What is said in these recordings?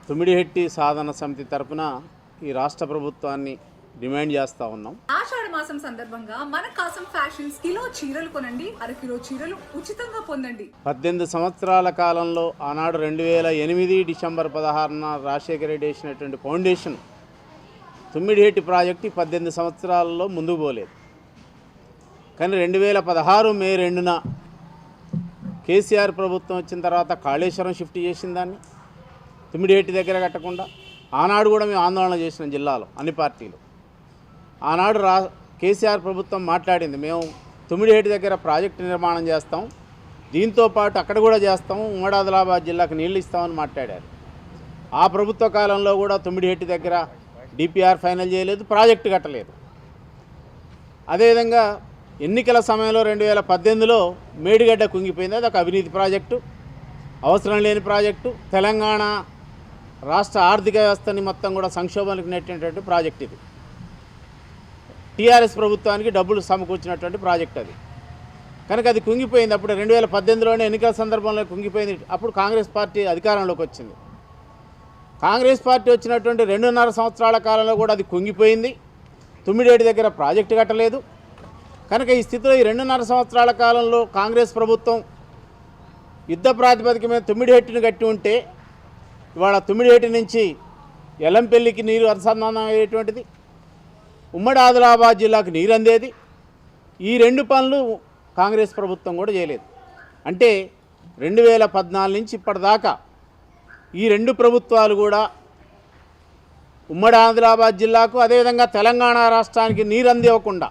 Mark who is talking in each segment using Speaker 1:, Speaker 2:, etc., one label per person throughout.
Speaker 1: తుమ్మిడిహెట్టి సాధన సమితి తరపున ఈ రాష్ట్ర ప్రభుత్వాన్ని డిమాండ్ చేస్తూ ఉన్నాం.
Speaker 2: ఆషాఢ మాసం సందర్భంగా మన కాసం ఫ్యాషన్స్ కిలో చీరలు కొనండి, అరకిలో చీరలు ఉచితంగా పొందండి.
Speaker 1: 18 సంవత్సరాల కాలంలో ఆనాడు 2008 డిసెంబర్ 16న రాజశేఖర రెడ్డి వేసినటువంటి ఫౌండేషన్ తుమ్మిడిహెట్టి ప్రాజెక్టు 18 సంవత్సరాలలో ముందుకు పోలేదు. కానీ 2016 మే 2న కేసీఆర్ ప్రభుత్వం వచ్చిన తర్వాత కాళేశ్వరం షిఫ్ట్ చేసిన దాన్ని తుమ్మిడిహెట్టి దగ్గర కట్టకుండా ఆనాడు కూడా మేము ఆందోళన చేసిన జిల్లాలో అన్ని పార్టీలు. ఆనాడు కేసీఆర్ ప్రభుత్వం మాట్లాడింది, మేము తుమ్మిడిహెట్టి దగ్గర ప్రాజెక్టు నిర్మాణం చేస్తాం, దీంతోపాటు అక్కడ కూడా చేస్తాం, ఉమ్మడి ఆదిలాబాద్ జిల్లాకు నీళ్ళు ఇస్తామని మాట్లాడారు. ఆ ప్రభుత్వ కాలంలో కూడా తుమ్మిడిహెట్టి దగ్గర డిపిఆర్ ఫైనల్ చేయలేదు, ప్రాజెక్టు కట్టలేదు. అదేవిధంగా ఎన్నికల సమయంలో 2018లో మేడిగడ్డ కుంగిపోయింది. అది ఒక అవినీతి ప్రాజెక్టు, అవసరం లేని ప్రాజెక్టు, తెలంగాణ రాష్ట్ర ఆర్థిక వ్యవస్థని మొత్తం కూడా సంక్షోభానికి నెట్టినటువంటి ప్రాజెక్ట్ ఇది. టీఆర్ఎస్ ప్రభుత్వానికి డబ్బులు సమకూర్చినటువంటి ప్రాజెక్ట్ అది. కనుక అది కుంగిపోయింది. అప్పుడు 2018లోనే ఎన్నికల సందర్భంలో కుంగిపోయింది. అప్పుడు కాంగ్రెస్ పార్టీ అధికారంలోకి వచ్చింది. కాంగ్రెస్ పార్టీ వచ్చినటువంటి 2.5 సంవత్సరాల కాలంలో కూడా అది కుంగిపోయింది. తుమ్మిడిహెట్టి దగ్గర ప్రాజెక్టు కట్టలేదు. కనుక ఈ స్థితిలో ఈ 2.5 సంవత్సరాల కాలంలో కాంగ్రెస్ ప్రభుత్వం యుద్ధ ప్రాతిపదిక మీద తుమ్మిడిహెట్టిని కట్టి ఉంటే ఇవాళ తుమ్మిడిహెట్టి నుంచి ఎల్లంపల్లికి నీరు అనుసంధానం అయ్యేటువంటిది, ఉమ్మడి ఆదిలాబాద్ జిల్లాకు నీరు అందేది. ఈ 2 పనులు కాంగ్రెస్ ప్రభుత్వం కూడా చేయలేదు. అంటే 2014 నుంచి ఇప్పటిదాకా ఈ 2 ప్రభుత్వాలు కూడా ఉమ్మడి ఆదిలాబాద్ జిల్లాకు అదేవిధంగా తెలంగాణ రాష్ట్రానికి నీరు అందివ్వకుండా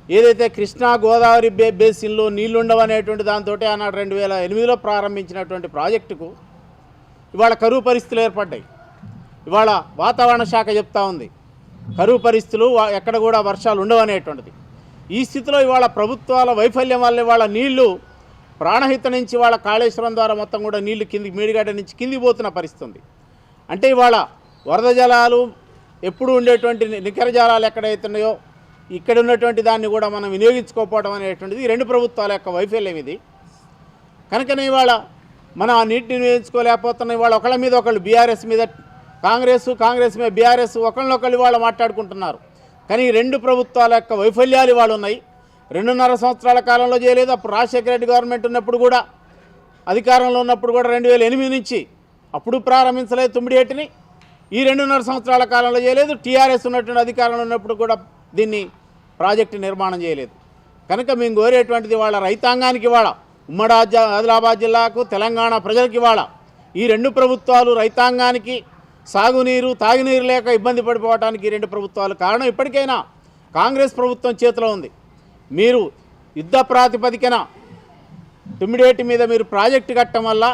Speaker 1: ఏదైతే కృష్ణా గోదావరి బేసిన్లో నీళ్లుండవనేటువంటి దాంతో ఆనాడు 2008లో ప్రారంభించినటువంటి ప్రాజెక్టుకు ఇవాళ కరువు పరిస్థితులు ఏర్పడ్డాయి. ఇవాళ వాతావరణ శాఖ చెప్తా ఉంది కరువు పరిస్థితులు, ఎక్కడ కూడా వర్షాలు ఉండవనేటువంటిది. ఈ స్థితిలో ఇవాళ ప్రభుత్వాల వైఫల్యం వల్ల ఇవాళ నీళ్లు ప్రాణహిత నుంచి వాళ్ళ కాళేశ్వరం ద్వారా మొత్తం కూడా నీళ్లు కింది మేడిగడ్డ నుంచి కిందికి పోతున్న పరిస్థితి ఉంది. అంటే ఇవాళ వరద జలాలు ఎప్పుడు ఉండేటువంటి నికర జలాలు ఎక్కడైతున్నాయో ఇక్కడ ఉన్నటువంటి దాన్ని కూడా మనం వినియోగించుకోకపోవడం అనేటువంటిది ఈ 2 ప్రభుత్వాల యొక్క వైఫల్యం ఇది. కనుకనే ఇవాళ మనం ఆ నీటిని వినియోగించుకోలేకపోతున్నాం. ఇవాళ ఒకళ్ళ మీద ఒకళ్ళు బీఆర్ఎస్ మీద కాంగ్రెస్ మీద బీఆర్ఎస్ ఒకళ్ళనొకళ్ళు ఇవాళ మాట్లాడుకుంటున్నారు. కానీ ఈ 2 ప్రభుత్వాల యొక్క వైఫల్యాలు ఇవాళ ఉన్నాయి. 2.5 సంవత్సరాల కాలంలో చేయలేదు. అప్పుడు రాజశేఖర రెడ్డి గవర్నమెంట్ ఉన్నప్పుడు కూడా, అధికారంలో ఉన్నప్పుడు కూడా 2008 నుంచి అప్పుడు ప్రారంభించలేదు తుమ్మిడిహెట్టిని. ఈ 2.5 సంవత్సరాల కాలంలో చేయలేదు. టీఆర్ఎస్ ఉన్నటువంటి అధికారంలో ఉన్నప్పుడు కూడా దీన్ని ప్రాజెక్టు నిర్మాణం చేయలేదు. కనుక మేము కోరేటువంటిది వాళ్ళ రైతాంగానికి, ఇవాళ ఉమ్మడి ఆదిలాబాద్ జిల్లాకు, తెలంగాణ ప్రజలకి ఇవాళ ఈ 2 ప్రభుత్వాలు రైతాంగానికి సాగునీరు తాగునీరు లేక ఇబ్బంది పడిపోవడానికి ఈ 2 ప్రభుత్వాలు కారణం. ఇప్పటికైనా కాంగ్రెస్ ప్రభుత్వం చేతిలో ఉంది. మీరు యుద్ధ ప్రాతిపదికన తుమ్మిడిహెట్టి మీద మీరు ప్రాజెక్టు కట్టడం వల్ల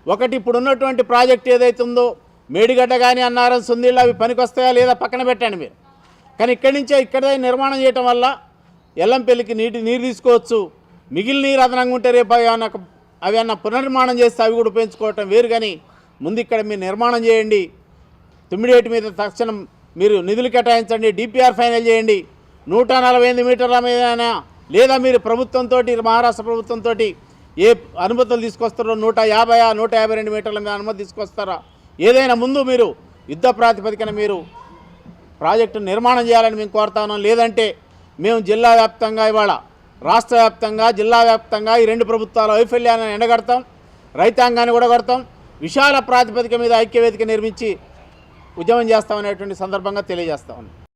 Speaker 1: ఒకటి ఇప్పుడు ఉన్నటువంటి ప్రాజెక్టు ఏదైతే ఉందో మేడిగడ్డ కానీ అన్నారం సుందీళ్ళు అవి పనికొస్తాయా లేదా పక్కన పెట్టండి మీరు. కానీ ఇక్కడి నుంచే ఇక్కడే నిర్మాణం చేయటం వల్ల ఎల్లంపల్లికి నీరు తీసుకోవచ్చు. మిగిలిన నీరు అదనంగా ఉంటే రేపు అవి అన్న పునర్నిర్మాణం చేస్తే అవి కూడా పెంచుకోవటం వేరు. కానీ ముందు ఇక్కడ మీరు నిర్మాణం చేయండి. తుమ్మిడిహెట్టి మీద తక్షణం మీరు నిధులు కేటాయించండి, డిపిఆర్ ఫైనల్ చేయండి. 148 మీటర్ల మీద లేదా మీరు ప్రభుత్వంతో మహారాష్ట్ర ప్రభుత్వంతో ఏ అనుమతులు తీసుకొస్తారో 152 మీటర్ల మీద అనుమతి తీసుకొస్తారా, ఏదైనా ముందు మీరు యుద్ధ ప్రాతిపదికన మీరు ప్రాజెక్టు నిర్మాణం చేయాలని మేము కోరుతా ఉన్నాం. లేదంటే మేము జిల్లా వ్యాప్తంగా ఇవాళ రాష్ట్ర వ్యాప్తంగా జిల్లా వ్యాప్తంగా ఈ 2 ప్రభుత్వాల వైఫల్యాన్ని ఎండగడతాం, రైతాంగాన్ని కూడా కొడతాం, విశాల ప్రాతిపదిక మీద ఐక్యవేదిక నిర్మించి ఉద్యమం చేస్తామనేటువంటి సందర్భంగా తెలియజేస్తా ఉన్నాం.